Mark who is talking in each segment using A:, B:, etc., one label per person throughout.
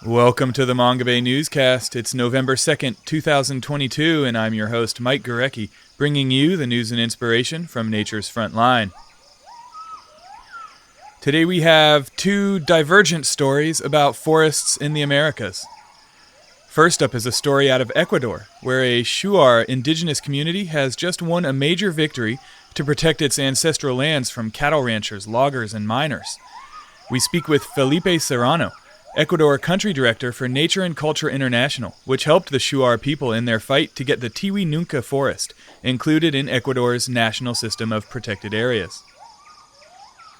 A: Welcome to the Mongabay newscast. It's November 2nd, 2022, and I'm your host, Mike Gurecki, bringing you the news and inspiration from nature's front line. Today we have two divergent stories about forests in the Americas. First up is a story out of Ecuador, where a Shuar Indigenous community has just won a major victory to protect its ancestral lands from cattle ranchers, loggers, and miners. We speak with Felipe Serrano, Ecuador Country Director for Nature and Culture International, which helped the Shuar people in their fight to get the Tiwi Nunca forest included in Ecuador's national system of protected areas.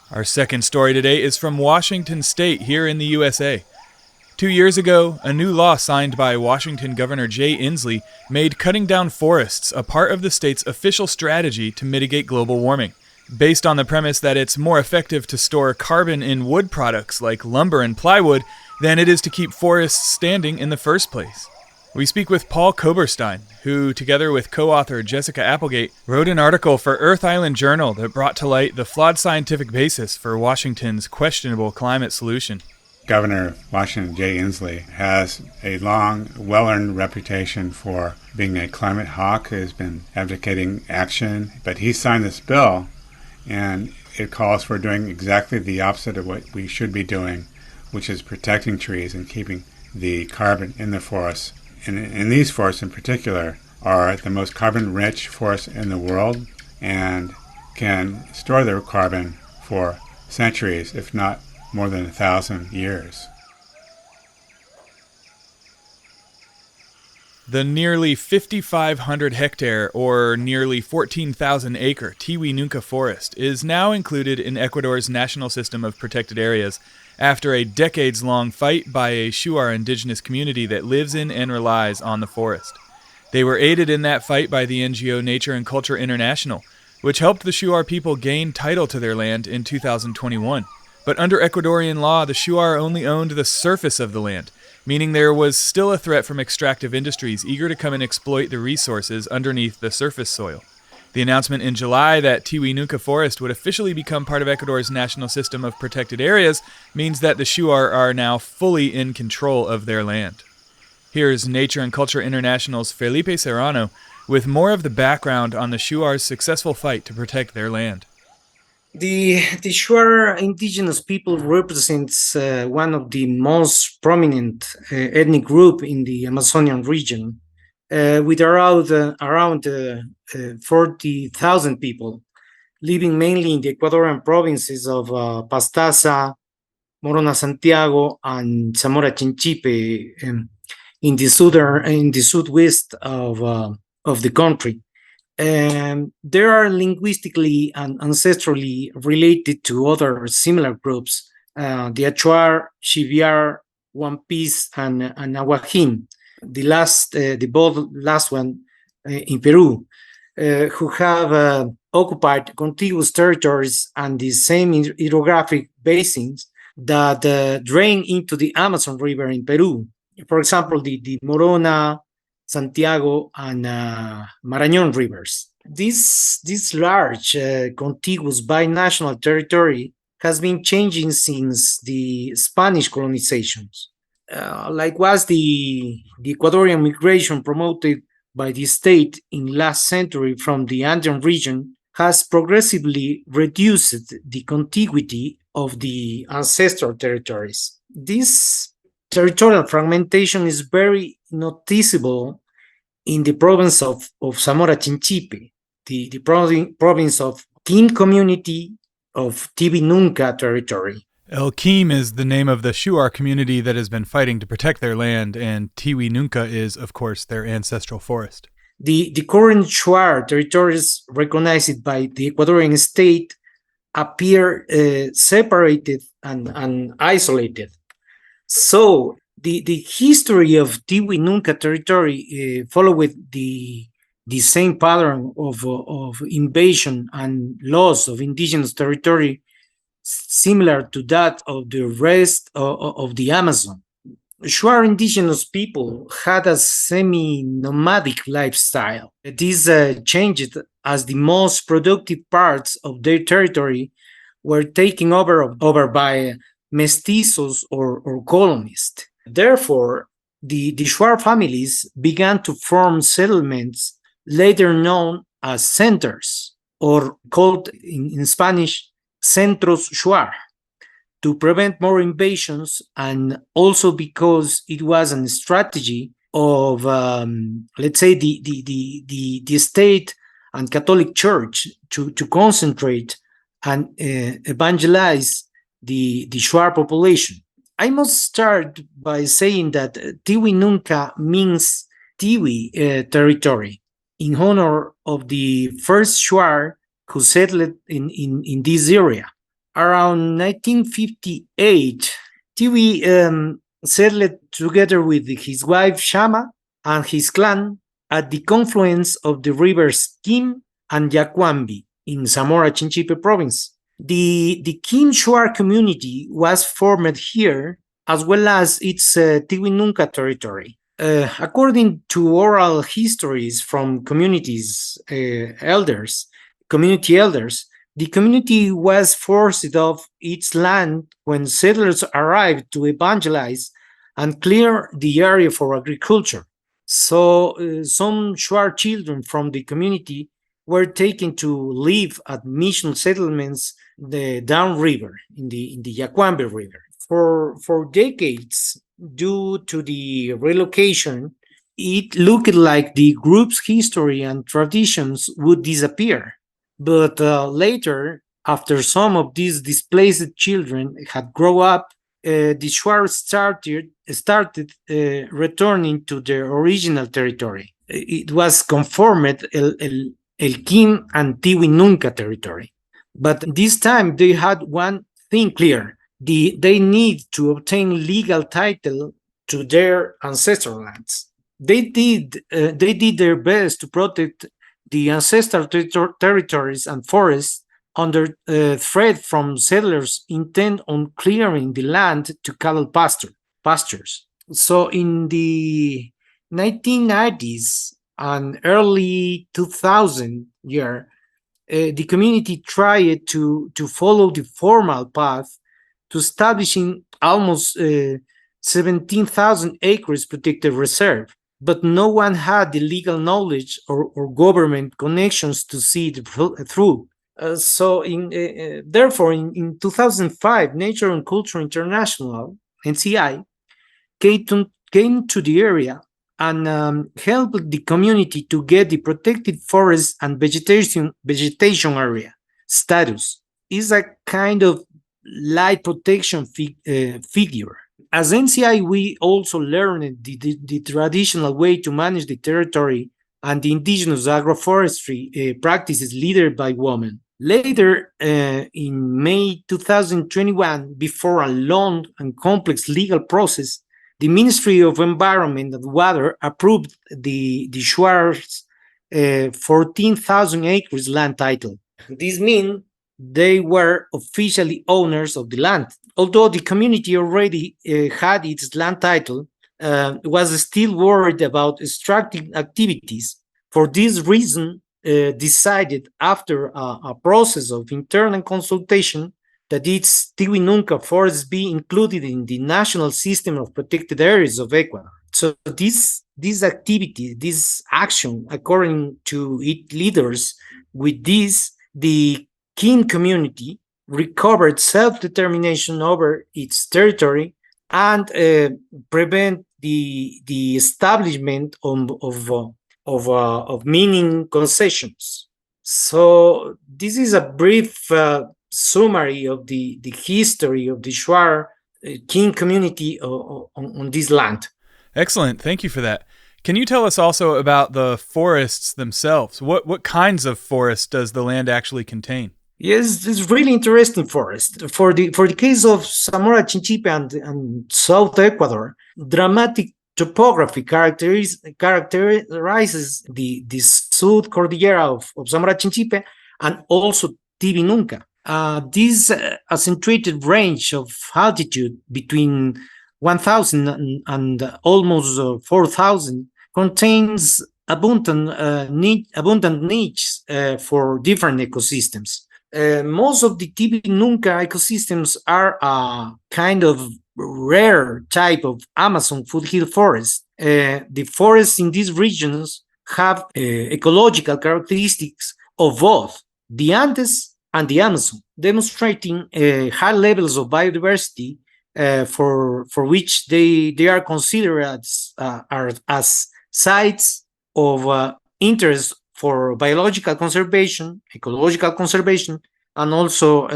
A: Our second story today is from Washington State here in the USA. 2 years ago, a new law signed by Washington Governor Jay Inslee made cutting down forests a part of the state's official strategy to mitigate global warming, based on the premise that it's more effective to store carbon in wood products like lumber and plywood than it is to keep forests standing in the first place. We speak with Paul Koberstein, who, together with co-author Jessica Applegate, wrote an article for Earth Island Journal that brought to light the flawed scientific basis for Washington's questionable climate solution.
B: Governor Washington Jay Inslee has a long, well-earned reputation for being a climate hawk who has been advocating action, but he signed this bill, and it calls for doing exactly the opposite of what we should be doing, which is protecting trees and keeping the carbon in the forests. And these forests in particular are the most carbon-rich forests in the world and can store their carbon for centuries, if not more than 1,000 years.
A: The nearly 5,500 hectare or nearly 14,000 acre Tiwi Nunca forest is now included in Ecuador's national system of protected areas after a decades-long fight by a Shuar Indigenous community that lives in and relies on the forest. They were aided in that fight by the NGO Nature and Culture International, which helped the Shuar people gain title to their land in 2021. But under Ecuadorian law, the Shuar only owned the surface of the land, meaning there was still a threat from extractive industries eager to come and exploit the resources underneath the surface soil. The announcement in July that Tiwi Nunca Forest would officially become part of Ecuador's national system of protected areas means that the Shuar are now fully in control of their land. Here's Nature and Culture International's Felipe Serrano with more of the background on the Shuar's successful fight to protect their land.
C: The Shuar Indigenous people represents one of the most prominent ethnic group in the Amazonian region, with around 40,000 people living mainly in the Ecuadorian provinces of Pastaza, Morona Santiago, and Zamora Chinchipe in the southwest of the country. They are linguistically and ancestrally related to other similar groups, the Achuar, Chiviar, One Piece, and Nahuajim, the both last one in Peru, who have occupied contiguous territories and the same hydrographic basins that drain into the Amazon River in Peru. For example, the Morona, Santiago, and Marañón rivers. This large contiguous binational territory has been changing since the Spanish colonizations. Likewise, the Ecuadorian migration promoted by the state in last century from the Andean region has progressively reduced the contiguity of the ancestral territories. This territorial fragmentation is very noticeable in the province of Zamora Chinchipe, the province of Kiim community of Tiwi Nunca territory.
A: El Kiim is the name of the Shuar community that has been fighting to protect their land, and Tiwi Nunca is, of course, their ancestral forest.
C: The current Shuar territories recognized by the Ecuadorian state appear separated and isolated. So the history of Tiwi Nunca territory followed the same pattern of invasion and loss of indigenous territory similar to that of the rest of the Amazon. Shuar indigenous people had a semi-nomadic lifestyle. This changed as the most productive parts of their territory were taken over by mestizos or colonists. Therefore, the Shuar families began to form settlements later known as centers, or called in Spanish, centros Shuar, to prevent more invasions, and also because it was a strategy of, let's say, the state and Catholic Church to concentrate and evangelize the Shuar population. I must start by saying that Tiwi Nunca means Tiwi territory, in honor of the first Shuar who settled in this area. Around 1958, Tiwi settled together with his wife Shama and his clan at the confluence of the rivers Kiim and Yacuambi in Zamora Chinchipe province. The Kiim Shuar community was formed here, as well as its Tiwi Nunca territory. According to oral histories from community elders, the community was forced off its land when settlers arrived to evangelize and clear the area for agriculture. So some Shuar children from the community were taken to live at mission settlements downriver in the Yacuambe River. For decades, due to the relocation, it looked like the group's history and traditions would disappear. But later, after some of these displaced children had grown up, the Shuar started returning to their original territory. It was conformed El Kiim and Tiwi Nunca territory. But this time they had one thing clear. They need to obtain legal title to their ancestral lands. They did their best to protect the ancestral territories and forests under threat from settlers intent on clearing the land to cattle pastures. So in the 1990s and early 2000 year, the community tried to follow the formal path to establishing almost 17,000 acres protected reserve, but no one had the legal knowledge or government connections to see it through. Therefore, in 2005, Nature and Culture International, NCI, came to the area and helped the community to get the protected forest and vegetation area status. Is a kind of light protection figure. As NCI, we also learned the traditional way to manage the territory and the indigenous agroforestry practices led by women. Later, in May 2021, before a long and complex legal process, the Ministry of Environment and Water approved the Shuar's 14,000 acres land title. This means they were officially owners of the land. Although the community already had its land title, was still worried about extractive activities. For this reason, decided after a process of internal consultation that its Tiwi Nunca forests be included in the national system of protected areas of Ecuador. So this activity, this action, according to its leaders, with this, the Kiim community recovered self-determination over its territory and prevent the establishment of mining concessions. So this is a brief summary of the history of the Shuar Kiim community on this land.
A: Excellent. Thank you for that. Can you tell us also about the forests themselves? What kinds of forests does the land actually contain?
C: Yes, it's really interesting forest. For the case of Zamora Chinchipe and South Ecuador, dramatic topography characterizes the South Cordillera of Zamora Chinchipe and also Tiwi Nunca. This accentuated range of altitude between 1,000 and almost 4,000 contains abundant niches for different ecosystems. Most of the Tiwi Nunca ecosystems are kind of rare type of Amazon foothill forest. The forests in these regions have ecological characteristics of both the Andes and the Amazon, demonstrating high levels of biodiversity for which they are considered as sites of interest for biological conservation, ecological conservation, and also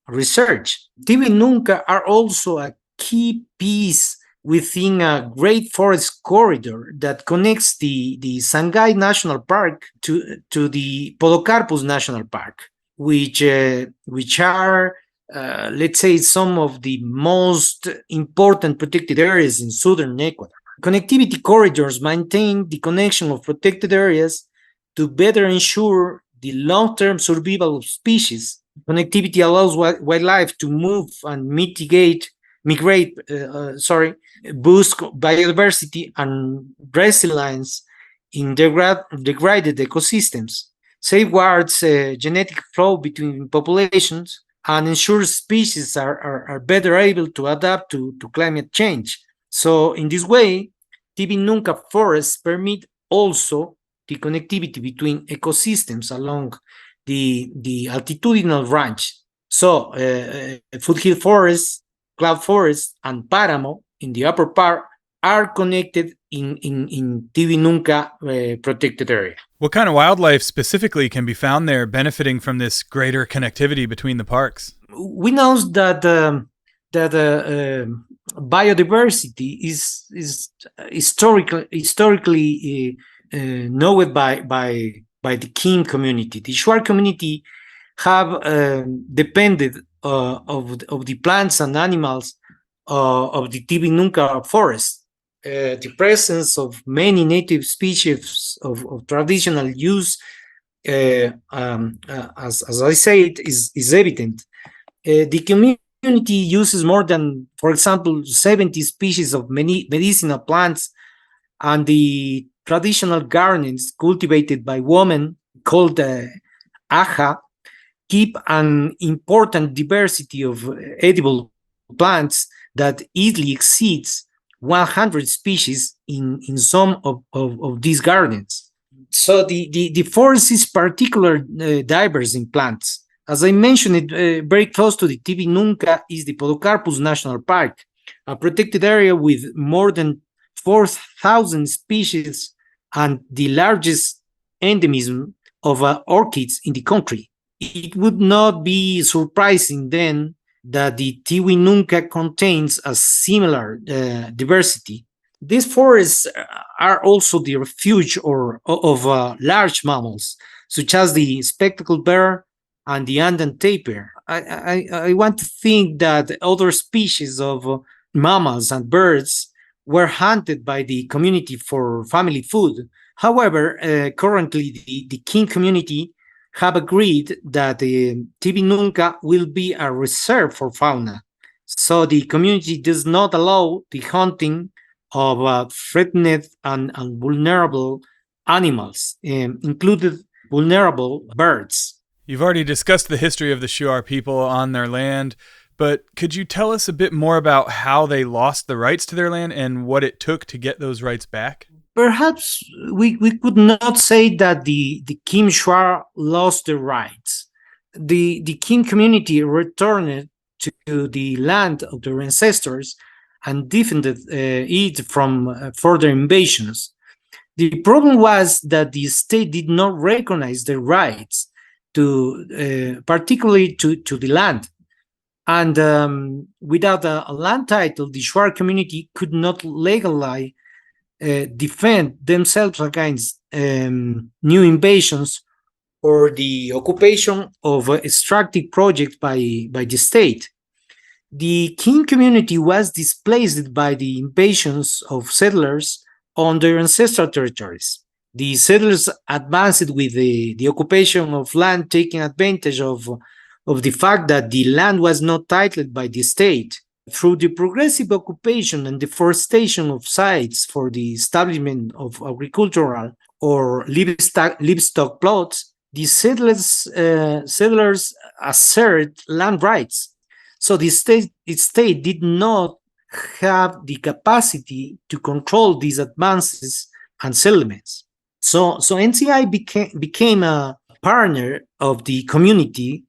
C: research. Tibi Nunca are also a key piece within a great forest corridor that connects the Sangay National Park to the Podocarpus National Park, which are let's say some of the most important protected areas in southern Ecuador. Connectivity corridors maintain the connection of protected areas to better ensure the long-term survival of species. Connectivity allows wildlife to move and migrate, boost biodiversity and resilience in degraded ecosystems, safeguards genetic flow between populations, and ensures species are better able to adapt to climate change. So in this way, Tibi Nunca forests permit also the connectivity between ecosystems along the altitudinal range. So foothill forests, cloud forests, and Páramo in the upper part are connected in Tibi Nunca protected area.
A: What kind of wildlife specifically can be found there benefiting from this greater connectivity between the parks?
C: We know that biodiversity is historically known by the Kiim community. The Shuar community have depended of the plants and animals of the Tibi Nunca forest. The presence of many native species of traditional use, as I said, is evident. The community uses more than, for example, 70 species of medicinal plants, and the traditional gardens cultivated by women called aja keep an important diversity of edible plants that easily exceeds 100 species in some of these gardens. So the forest is particularly diverse in plants. As I mentioned, very close to the Tibi Nunca is the Podocarpus National Park, a protected area with more than 4,000 species and the largest endemism of orchids in the country. It would not be surprising then that the Tibi Nunca contains a similar diversity. These forests are also the refuge of large mammals, such as the spectacled bear and the Andean tapir. I want to think that other species of mammals and birds were hunted by the community for family food. However, currently the Kiim community have agreed that the Tibi Nunca will be a reserve for fauna. So the community does not allow the hunting of threatened and vulnerable animals, including vulnerable birds.
A: You've already discussed the history of the Shuar people on their land, but could you tell us a bit more about how they lost the rights to their land and what it took to get those rights back?
C: Perhaps we could not say that the Kiim Shuar lost their rights. The Kiim community returned to the land of their ancestors and defended it from further invasions. The problem was that the state did not recognize their rights to particularly to the land. And without a land title, the Shuar community could not legally defend themselves against new invasions or the occupation of extractive projects by the state. The Kiim community was displaced by the invasions of settlers on their ancestral territories. The settlers advanced with the occupation of land, taking advantage of the fact that the land was not titled by the state. Through the progressive occupation and deforestation of sites for the establishment of agricultural or livestock plots, the settlers assert land rights. So the state did not have the capacity to control these advances and settlements. So NCI became a partner of the community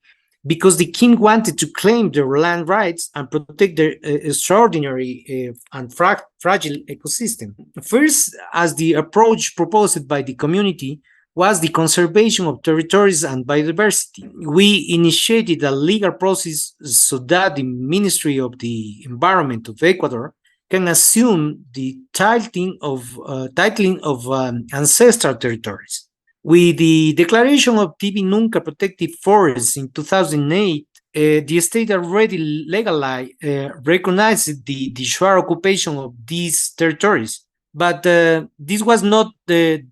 C: because the king wanted to claim their land rights and protect their extraordinary and fragile ecosystem. First, as the approach proposed by the community was the conservation of territories and biodiversity. We initiated a legal process so that the Ministry of the Environment of Ecuador can assume the titling of ancestral territories. With the declaration of Tibi Nunca Protected Forests in 2008, the state already recognized the Shuar occupation of these territories. But this was not the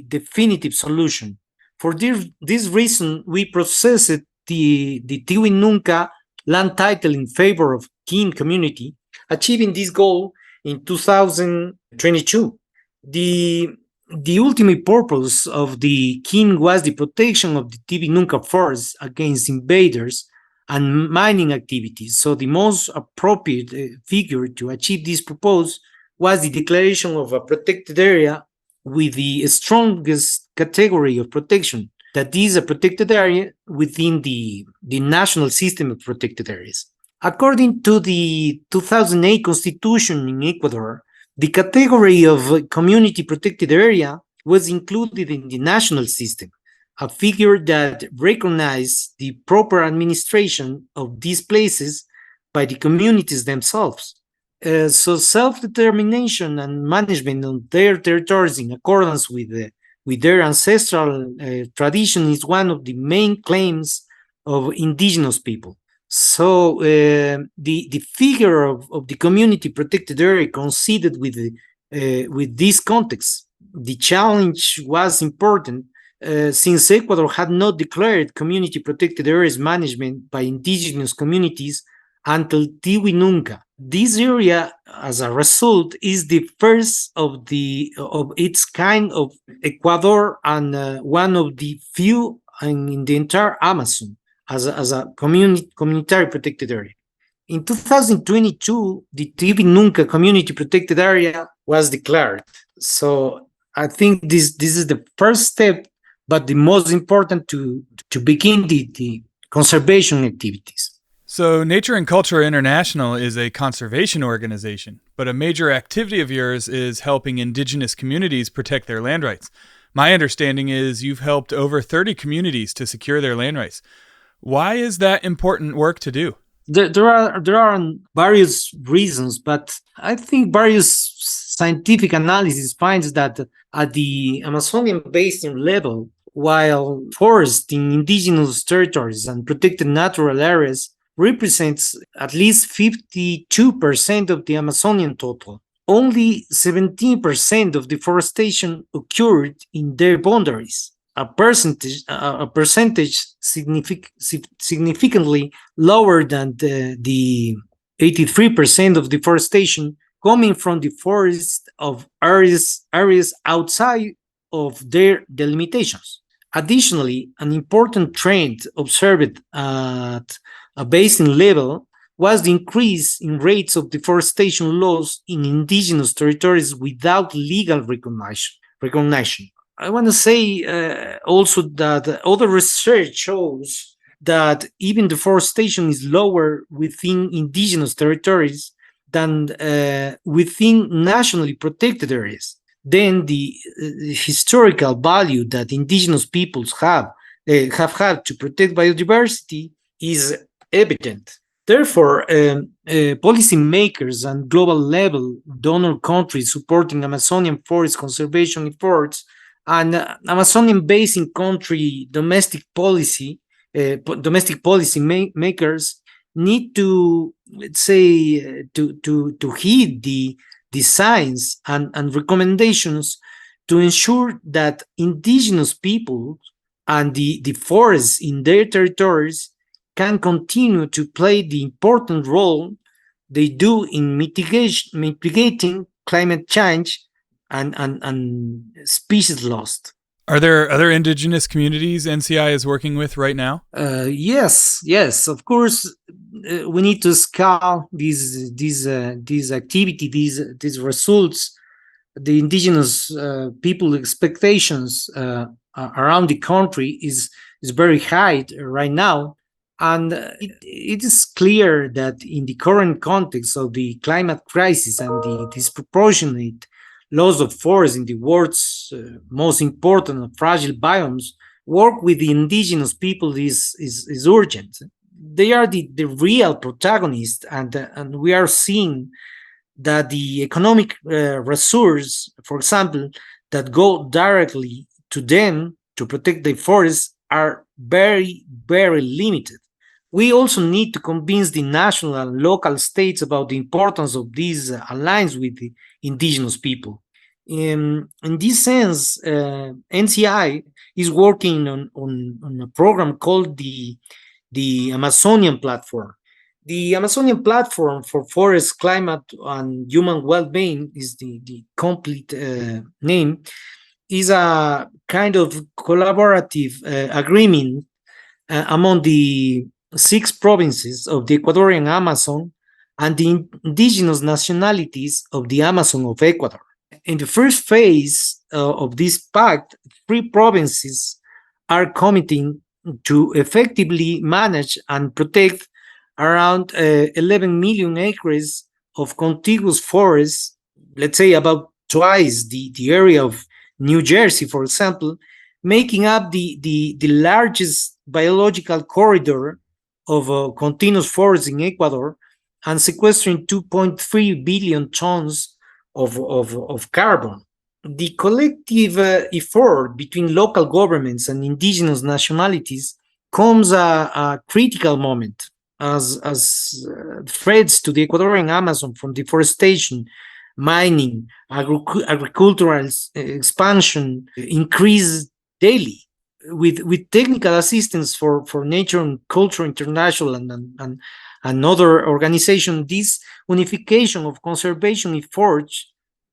C: definitive solution. For this reason, we processed the Tiwi Nunca land title in favor of Kiim community, achieving this goal in 2022. The ultimate purpose of the Kiim was the protection of the Tibi Nunca forest against invaders and mining activities. So the most appropriate figure to achieve this purpose was the declaration of a protected area with the strongest category of protection, that is a protected area within the national system of protected areas. According to the 2008 constitution in Ecuador, the category of community protected area was included in the national system, a figure that recognized the proper administration of these places by the communities themselves. So self-determination and management of their territories in accordance with their ancestral tradition is one of the main claims of indigenous people. So the figure of the community protected area coincided with this context. The challenge was important since Ecuador had not declared community protected areas management by indigenous communities until Tiwi Nunca. This area, as a result, is the first of its kind of Ecuador and one of the few in the entire Amazon as a communitary protected area. In 2022, the Tiwi Nunca community protected area was declared. So I think this is the first step, but the most important to begin the conservation activities.
A: So, Nature and Culture International is a conservation organization, but a major activity of yours is helping indigenous communities protect their land rights. My understanding is you've helped over 30 communities to secure their land rights. Why is that important work to do?
C: There are various reasons, but I think various scientific analysis finds that at the Amazonian basin level, while forests in indigenous territories and protected natural areas represents at least 52% of the Amazonian total, only 17% of deforestation occurred in their boundaries, a percentage significantly lower than the 83% of deforestation coming from the forests of areas outside of their delimitations. Additionally, an important trend observed at a basin level was the increase in rates of deforestation loss in indigenous territories without legal recognition. I want to say also that other research shows that even deforestation is lower within indigenous territories than within nationally protected areas. Then the historical value that indigenous peoples have had to protect biodiversity is evident. Therefore, policymakers and global level donor countries supporting Amazonian forest conservation efforts and Amazonian basin country domestic policy makers need to, let's say, to heed the science and recommendations to ensure that indigenous people and the forests in their territories can continue to play the important role they do in mitigating climate change and species loss.
A: Are there other indigenous communities NCI is working with right now?
C: Yes, of course. We need to scale these activity, these results. The indigenous people expectations around the country is very high right now, and it is clear that in the current context of the climate crisis and the disproportionate loss of forests in the world's most important and fragile biomes, work with the indigenous people is urgent. They are the real protagonists, and we are seeing that the economic resource, for example, that go directly to them to protect the forests are very, very limited. We also need to convince the national and local states about the importance of these alliance with the indigenous people. In this sense, NCI is working on a program called the Amazonian Platform. The Amazonian Platform for Forest, Climate, and Human Well-being is the complete name, is a kind of collaborative agreement among the 6 provinces of the Ecuadorian Amazon and the indigenous nationalities of the Amazon of Ecuador. In the first phase of this pact, 3 provinces are committing to effectively manage and protect around 11 million acres of contiguous forests, let's say about twice the area of New Jersey, for example, making up the largest biological corridor of continuous forests in Ecuador and sequestering 2.3 billion tons of carbon. The collective effort between local governments and indigenous nationalities comes a critical moment as threats to the Ecuadorian Amazon from deforestation, mining, agricultural expansion increase daily. With technical assistance for Nature and Culture International and other organizations, this unification of conservation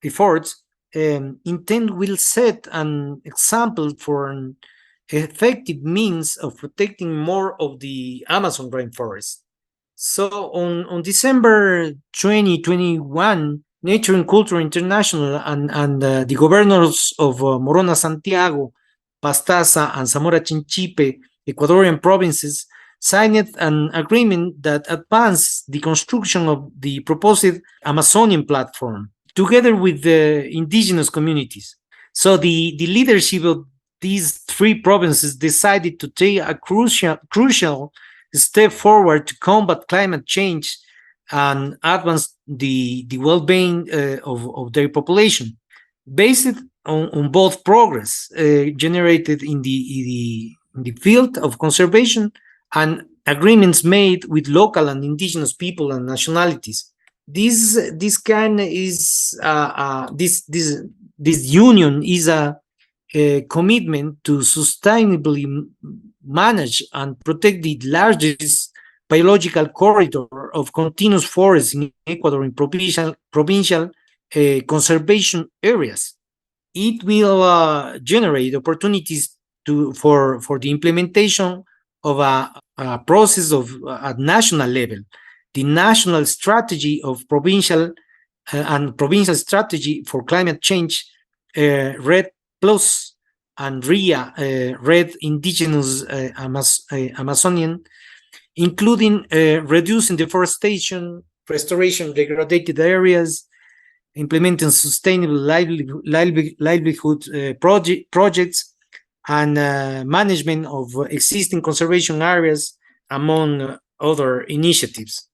C: efforts intent will set an example for an effective means of protecting more of the Amazon rainforest. So on December 2021, Nature and Culture International and the governors of Morona Santiago, Pastaza, and Zamora Chinchipe, Ecuadorian provinces, signed an agreement that advanced the construction of the proposed Amazonian platform together with the indigenous communities. So the leadership of these 3 provinces decided to take a crucial step forward to combat climate change and advance the well-being of their population, based on both progress generated in the field of conservation and agreements made with local and indigenous people and nationalities. This kind is this union is a commitment to sustainably manage and protect the largest biological corridor of continuous forests in Ecuador in provincial conservation areas. It will generate opportunities for the implementation of a process of at national level, the national strategy of provincial and provincial strategy for climate change, RED Plus, and RIA, Red Indigenous Amazonian, including reducing deforestation, restoration of degraded areas, implementing sustainable livelihood projects, and management of existing conservation areas, among other initiatives.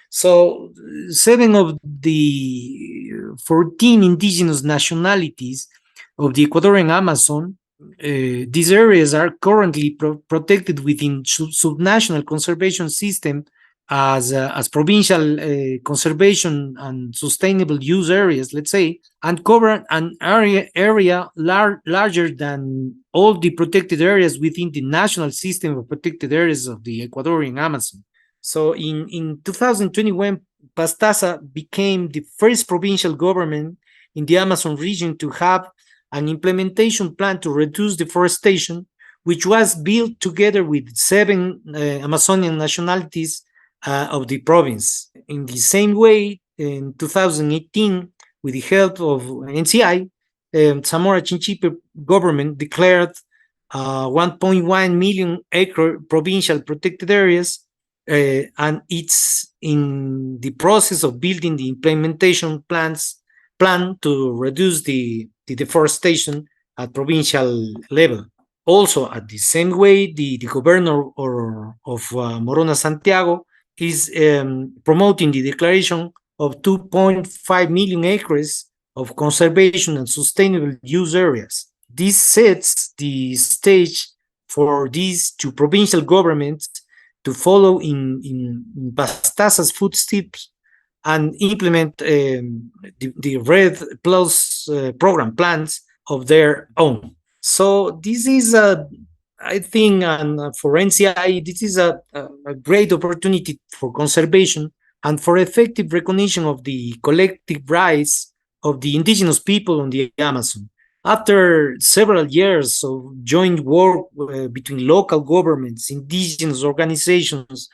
C: So 7 of the 14 indigenous nationalities of the Ecuadorian Amazon, these areas are currently protected within subnational conservation system as provincial conservation and sustainable use areas, let's say, and cover an area larger than all the protected areas within the national system of protected areas of the Ecuadorian Amazon. So in 2021, Pastaza became the first provincial government in the Amazon region to have an implementation plan to reduce deforestation, which was built together with 7 Amazonian nationalities of the province. In the same way, in 2018, with the help of NCI, Zamora Chinchipe government declared 1.1 million acre provincial protected areas, and it's in the process of building the implementation plan to reduce the deforestation at provincial level. Also, at the same way, the governor of Morona Santiago is promoting the declaration of 2.5 million acres of conservation and sustainable use areas. This sets the stage for these two provincial governments to follow in Pastasa's footsteps and implement the Red Plus program plans of their own. So this is I think, and for NCI, this is a great opportunity for conservation and for effective recognition of the collective rights of the indigenous people on the Amazon. After several years of joint work between local governments, indigenous organizations,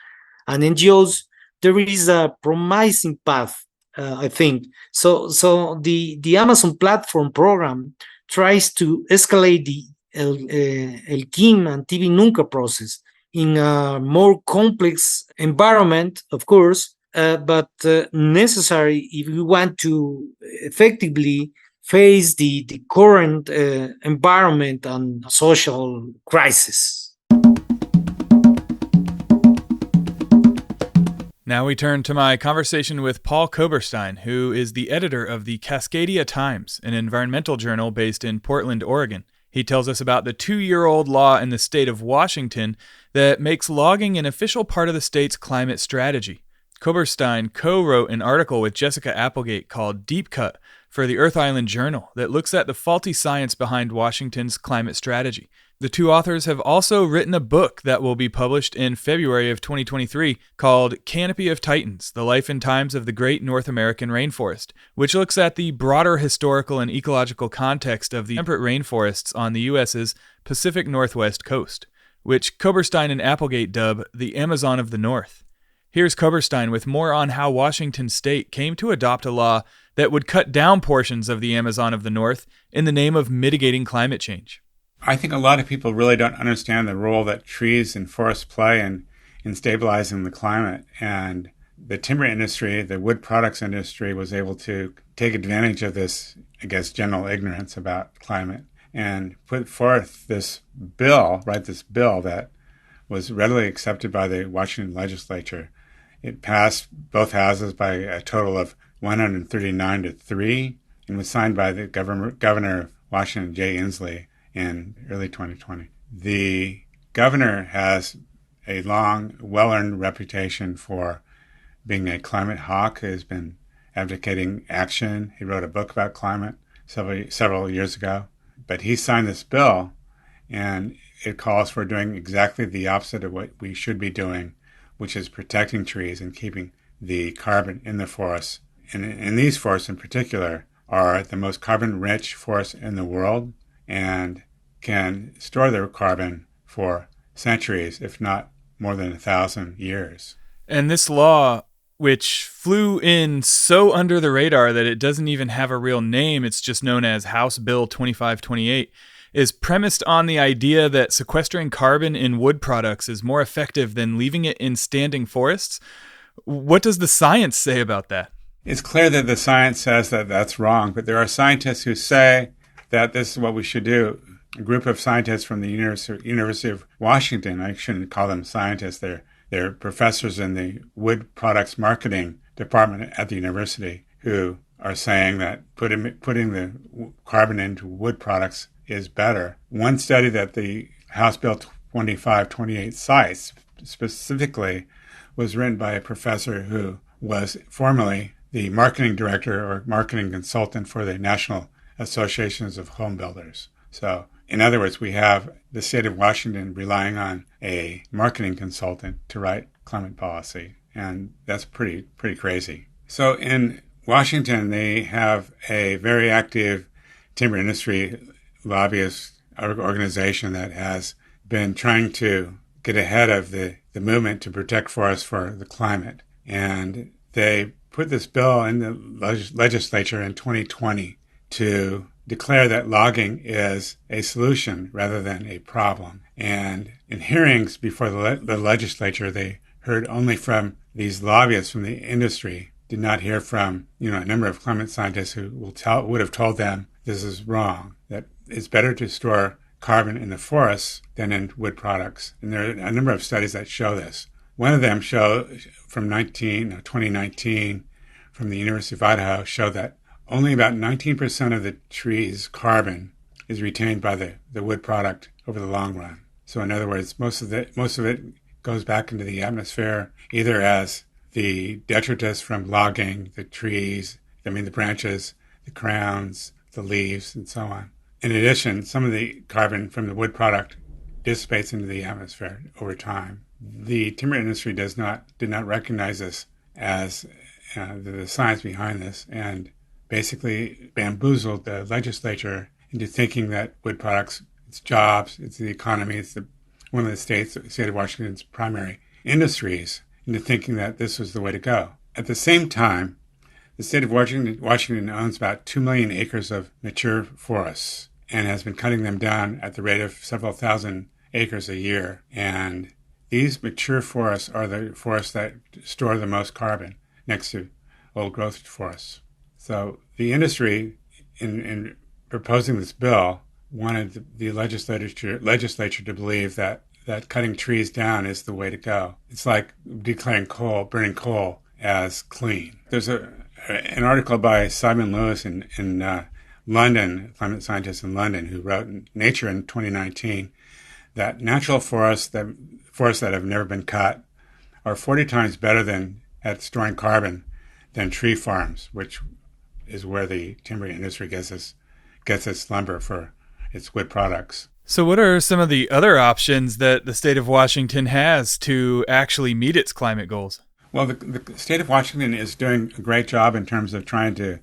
C: and NGOs, there is a promising path, I think. So the Amazon Platform program tries to escalate the El Kiim and TV Nunca process in a more complex environment, of course, but necessary if we want to effectively face the current environment and social crisis.
A: Now we turn to my conversation with Paul Koberstein, who is the editor of the Cascadia Times, an environmental journal based in Portland, Oregon. He tells us about the 2-year-old law in the state of Washington that makes logging an official part of the state's climate strategy. Koberstein co-wrote an article with Jessica Applegate called Deep Cut for the Earth Island Journal that looks at the faulty science behind Washington's climate strategy. The two authors have also written a book that will be published in February of 2023 called Canopy of Titans, The Life and Times of the Great North American Rainforest, which looks at the broader historical and ecological context of the temperate rainforests on the U.S.'s Pacific Northwest coast, which Koberstein and Applegate dub the Amazon of the North. Here's Koberstein with more on how Washington state came to adopt a law that would cut down portions of the Amazon of the North in the name of mitigating climate change.
B: I think a lot of people really don't understand the role that trees and forests play in stabilizing the climate. And the timber industry, the wood products industry, was able to take advantage of this, I guess, general ignorance about climate and put forth this bill that was readily accepted by the Washington legislature. It passed both houses by a total of 139 to 3 and was signed by the governor of Washington, Jay Inslee, in early 2020. The governor has a long, well-earned reputation for being a climate hawk, has been advocating action. He wrote a book about climate several years ago. But he signed this bill, and it calls for doing exactly the opposite of what we should be doing, which is protecting trees and keeping the carbon in the forests. And these forests in particular are the most carbon-rich forests in the world and can store their carbon for centuries, if not more than 1,000 years.
A: And this law, which flew in so under the radar that it doesn't even have a real name, it's just known as House Bill 2528, is premised on the idea that sequestering carbon in wood products is more effective than leaving it in standing forests. What does the science say about that?
B: It's clear that the science says that that's wrong, but there are scientists who say that this is what we should do. A group of scientists from the University of Washington, I shouldn't call them scientists, they're professors in the wood products marketing department at the university, who are saying that putting the carbon into wood products is better. One study that the House Bill 2528 cites specifically was written by a professor who was formerly the marketing director or marketing consultant for the National Associations of Home Builders. So, in other words, we have the state of Washington relying on a marketing consultant to write climate policy, and that's pretty crazy. So in Washington, they have a very active timber industry lobbyist organization that has been trying to get ahead of the movement to protect forests for the climate. And they put this bill in the legislature in 2020 to declare that logging is a solution rather than a problem. And in hearings before the legislature, they heard only from these lobbyists from the industry, did not hear from, a number of climate scientists who would have told them this is wrong, that it's better to store carbon in the forests than in wood products. And there are a number of studies that show this. One of them from 2019 from the University of Idaho showed that only about 19% of the tree's carbon is retained by the wood product over the long run. So in other words, most of it goes back into the atmosphere either as the detritus from logging the trees, the branches, the crowns, the leaves, and so on. In addition, some of the carbon from the wood product dissipates into the atmosphere over time. The timber industry did not recognize this as the science behind this, and basically bamboozled the legislature into thinking that wood products, it's jobs, it's the economy, it's one of the state of Washington's primary industries, into thinking that this was the way to go. At the same time, the state of Washington owns about 2 million acres of mature forests and has been cutting them down at the rate of several thousand acres a year. And these mature forests are the forests that store the most carbon next to old growth forests. So the industry, in proposing this bill, wanted the legislature to believe that cutting trees down is the way to go. It's like declaring burning coal as clean. There's an article by Simon Lewis in London, climate scientist in London, who wrote in Nature in 2019 that natural forests that have never been cut are 40 times better at storing carbon than tree farms, which is where the timber industry gets its lumber for its wood products.
A: So what are some of the other options that the state of Washington has to actually meet its climate goals?
B: Well, the state of Washington is doing a great job in terms of trying to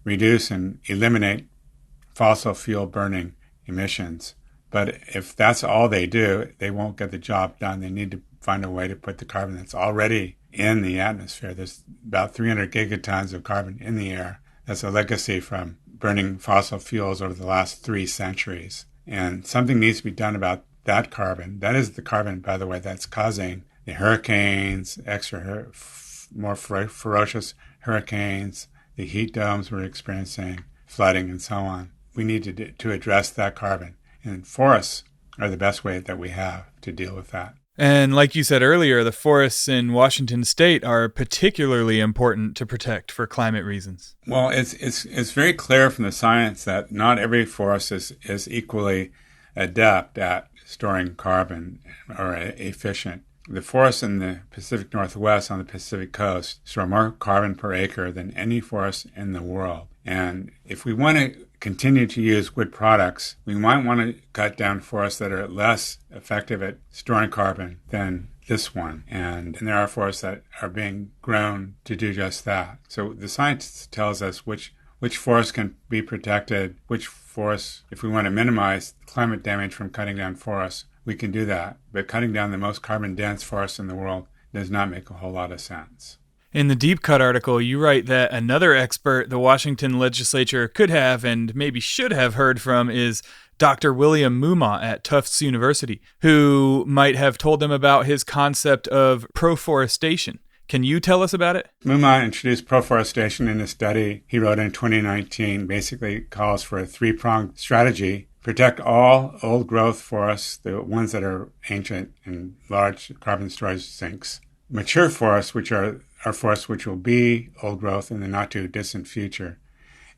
B: reduce and eliminate fossil fuel burning emissions. But if that's all they do, they won't get the job done. They need to find a way to put the carbon that's already in the atmosphere. There's about 300 gigatons of carbon in the air. That's a legacy from burning fossil fuels over the last 3 centuries. And something needs to be done about that carbon. That is the carbon, by the way, that's causing the hurricanes, more ferocious hurricanes, the heat domes we're experiencing, flooding, and so on. We need to address that carbon. And forests are the best way that we have to deal with that.
A: And like you said earlier, the forests in Washington state are particularly important to protect for climate reasons.
B: Well, it's very clear from the science that not every forest is equally adept at storing carbon or efficient. The forests in the Pacific Northwest on the Pacific coast store more carbon per acre than any forest in the world. And if we want to continue to use wood products, we might want to cut down forests that are less effective at storing carbon than this one. And there are forests that are being grown to do just that. So the science tells us which forests can be protected, which forests, if we want to minimize climate damage from cutting down forests, we can do that. But cutting down the most carbon-dense forests in the world does not make a whole lot of sense.
A: In the Deep Cut article, you write that another expert the Washington legislature could have and maybe should have heard from is Dr. William Muma at Tufts University, who might have told them about his concept of proforestation. Can you tell us about it?
B: Muma introduced proforestation in a study he wrote in 2019, basically calls for a 3-pronged strategy. Protect all old-growth forests, the ones that are ancient and large carbon storage sinks. Mature forests, which are forests which will be old growth in the not-too-distant future,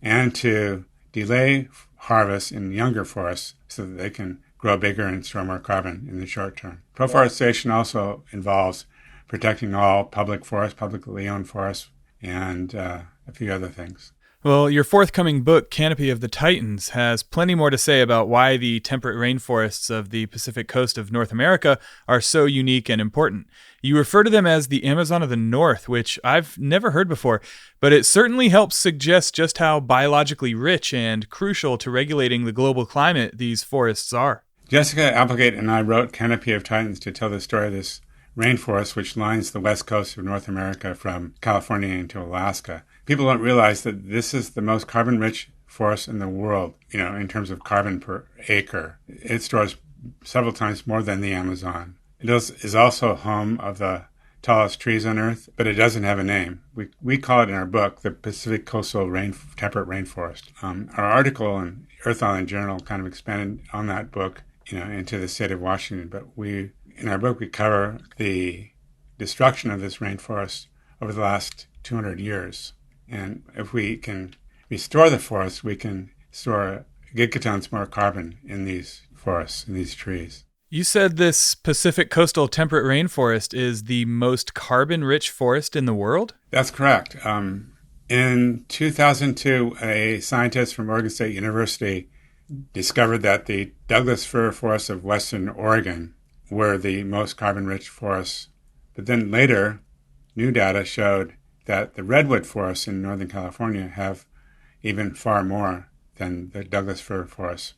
B: and to delay harvest in younger forests so that they can grow bigger and store more carbon in the short term. Proforestation also involves protecting all public forests, publicly owned forests, and a few other things.
A: Well, your forthcoming book, Canopy of the Titans, has plenty more to say about why the temperate rainforests of the Pacific coast of North America are so unique and important. You refer to them as the Amazon of the North, which I've never heard before, but it certainly helps suggest just how biologically rich and crucial to regulating the global climate these forests are.
B: Jessica Applegate and I wrote Canopy of Titans to tell the story of this rainforest which lines the west coast of North America from California into Alaska. People don't realize that this is the most carbon-rich forest in the world, in terms of carbon per acre. It stores several times more than the Amazon. It is also home of the tallest trees on Earth, but it doesn't have a name. We call it in our book the Pacific Coastal Temperate Rainforest. Our article in Earth Island Journal kind of expanded on that book, into the state of Washington, but in our book we cover the destruction of this rainforest over the last 200 years. And if we can restore the forest, we can store gigatons more carbon in these forests, in these trees.
A: You said this Pacific Coastal Temperate Rainforest is the most carbon-rich forest in the world?
B: That's correct. In 2002, a scientist from Oregon State University discovered that the Douglas fir forests of western Oregon were the most carbon-rich forests. But then later, new data showed that the redwood forests in Northern California have even far more than the Douglas fir forests.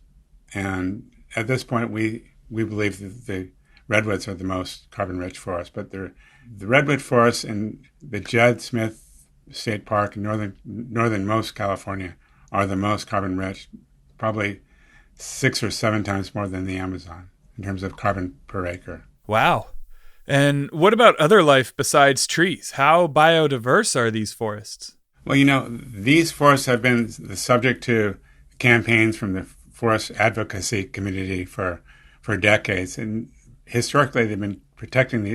B: And at this point, we believe that the redwoods are the most carbon-rich forests. But the redwood forests in the Jed Smith State Park in northernmost California are the most carbon-rich, probably 6 or 7 times more than the Amazon in terms of carbon per acre.
A: Wow. And what about other life besides trees? How biodiverse are these forests?
B: Well, these forests have been the subject to campaigns from the forest advocacy community for decades. And historically, they've been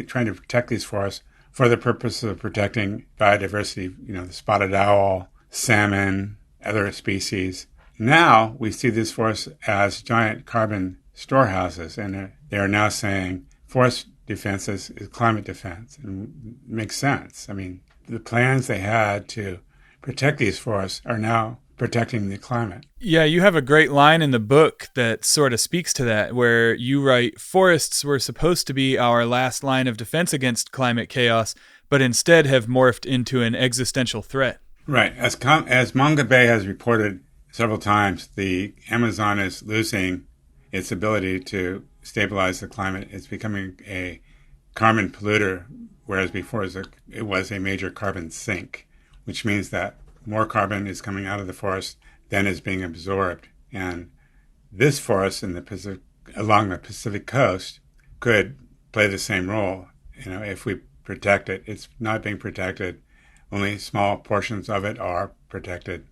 B: trying to protect these forests for the purpose of protecting biodiversity, the spotted owl, salmon, other species. Now we see these forests as giant carbon storehouses, and they are now saying forest defense is climate defense. And it makes sense. I mean, the plans they had to protect these forests are now protecting the climate.
A: Yeah, you have a great line in the book that sort of speaks to that, where you write, forests were supposed to be our last line of defense against climate chaos, but instead have morphed into an existential threat.
B: Right. As Mongabay has reported several times, the Amazon is losing its ability to stabilize the climate. It's becoming a carbon polluter, whereas before it was a major carbon sink, which means that more carbon is coming out of the forest than is being absorbed. And this forest along the Pacific coast could play the same role. If we protect it, it's not being protected. Only small portions of it are protected.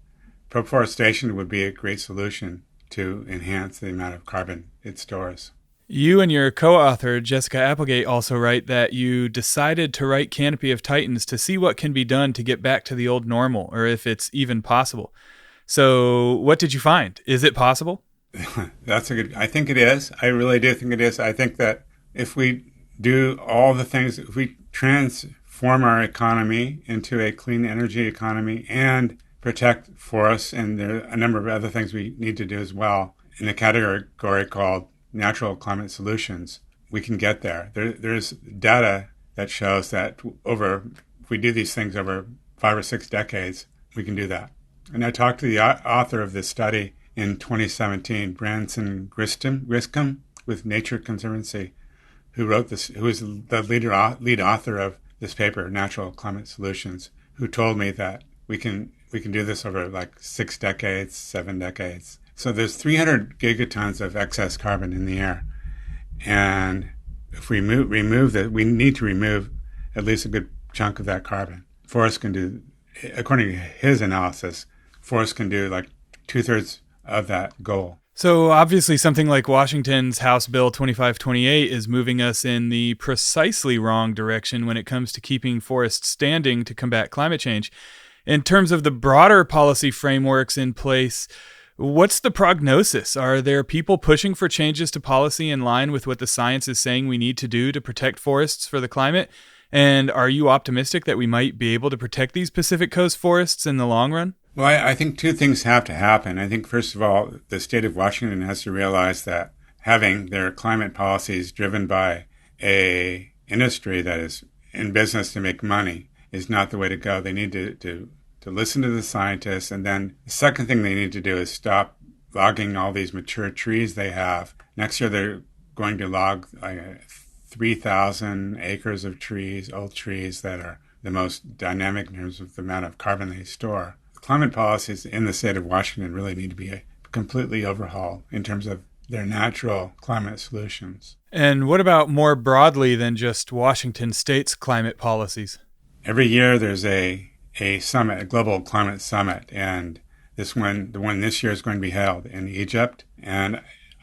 B: Reforestation would be a great solution to enhance the amount of carbon it stores.
A: You and your co-author, Jessica Applegate, also write that you decided to write Canopy of Titans to see what can be done to get back to the old normal, or if it's even possible. So what did you find? Is it possible?
B: I think it is. I really do think it is. I think that if we do all the things, if we transform our economy into a clean energy economy and protect forests, and there are a number of other things we need to do as well, in a category called natural climate solutions, we can get there. There's data that shows that if we do these things over 5 or 6 decades, we can do that. And I talked to the author of this study in 2017, Branson Griscom with Nature Conservancy, who is the lead author of this paper, Natural Climate Solutions, who told me that we can do this over like 6 decades, 7 decades. So there's 300 gigatons of excess carbon in the air. And if we remove that, we need to remove at least a good chunk of that carbon. Forests can do, according to his analysis, forests can do like 2/3 of that goal.
A: So obviously something like Washington's House Bill 2528 is moving us in the precisely wrong direction when it comes to keeping forests standing to combat climate change. In terms of the broader policy frameworks in place, what's the prognosis? Are there people pushing for changes to policy in line with what the science is saying we need to do to protect forests for the climate? And are you optimistic that we might be able to protect these Pacific Coast forests in the long run?
B: Well, I think two things have to happen. I think, first of all, the state of Washington has to realize that having their climate policies driven by a industry that is in business to make money is not the way to go. They need to listen to the scientists. And then the second thing they need to do is stop logging all these mature trees they have. Next year, they're going to log 3,000 acres of trees, old trees that are the most dynamic in terms of the amount of carbon they store. Climate policies in the state of Washington really need to be completely overhauled in terms of their natural climate solutions.
A: And what about more broadly than just Washington State's climate policies?
B: Every year there's a summit, a global climate summit, and the one this year is going to be held in Egypt. And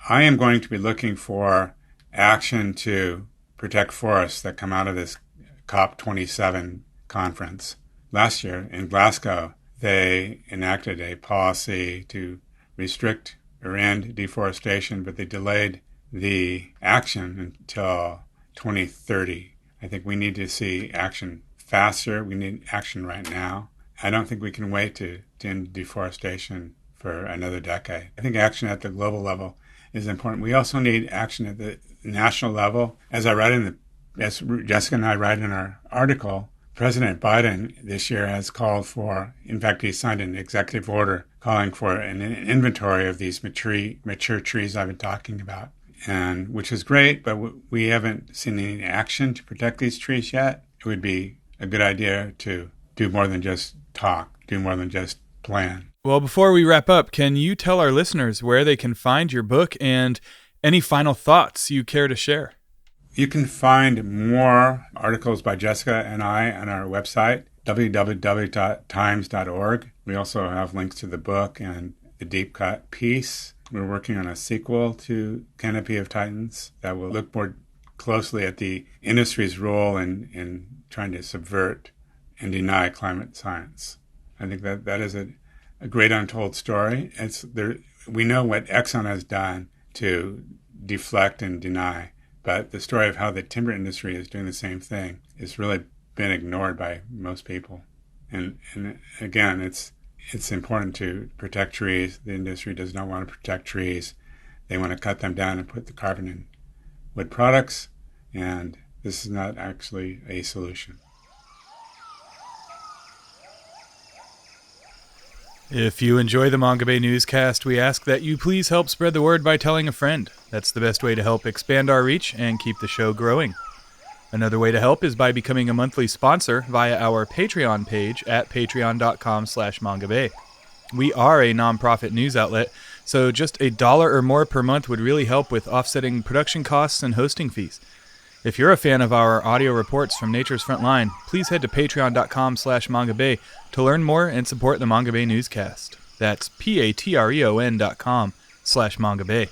B: I am going to be looking for action to protect forests that come out of this COP27 conference. Last year in Glasgow, they enacted a policy to restrict or end deforestation, but they delayed the action until 2030. I think we need to see action faster. We need action right now. I don't think we can wait to end deforestation for another decade. I think action at the global level is important. We also need action at the national level. As Jessica and I write in our article, President Biden this year has called for, in fact, he signed an executive order calling for an inventory of these mature trees I've been talking about, and which is great, but we haven't seen any action to protect these trees yet. It would be a good idea to do more than just talk, do more than just plan.
A: Well, before we wrap up, can you tell our listeners where they can find your book and any final thoughts you care to share?
B: You can find more articles by Jessica and I on our website, www.times.org. We also have links to the book and the deep cut piece. We're working on a sequel to Canopy of Titans that will look more closely at the industry's role in trying to subvert and deny climate science. I think that is a great untold story. We know what Exxon has done to deflect and deny, but the story of how the timber industry is doing the same thing has really been ignored by most people. And again, it's important to protect trees. The industry does not want to protect trees. They want to cut them down and put the carbon in wood products, and this is not actually a solution.
A: If you enjoy the Mongabay newscast, we ask that you please help spread the word by telling a friend. That's the best way to help expand our reach and keep the show growing. Another way to help is by becoming a monthly sponsor via our Patreon page at patreon.com/Mongabay. We are a nonprofit news outlet, so just $1 or more per month would really help with offsetting production costs and hosting fees. If you're a fan of our audio reports from Nature's Frontline, please head to patreon.com/Mongabay to learn more and support the Mongabay newscast. That's patreon.com/Mongabay.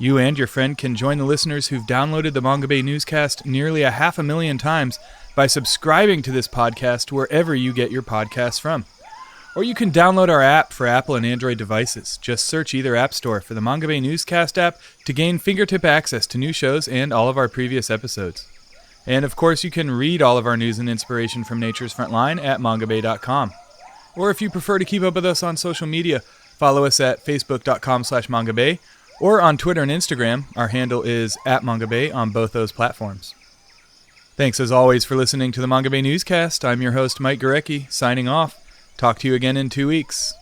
A: You and your friend can join the listeners who've downloaded the Mongabay newscast nearly 500,000 times by subscribing to this podcast wherever you get your podcasts from. Or you can download our app for Apple and Android devices. Just search either app store for the Mongabay Newscast app to gain fingertip access to new shows and all of our previous episodes. And of course, you can read all of our news and inspiration from Nature's Frontline at mongabay.com. Or if you prefer to keep up with us on social media, follow us at facebook.com/Mongabay or on Twitter and Instagram. Our handle is @Mongabay on both those platforms. Thanks as always for listening to the Mongabay Newscast. I'm your host, Mike Gurecki, signing off. Talk to you again in 2 weeks.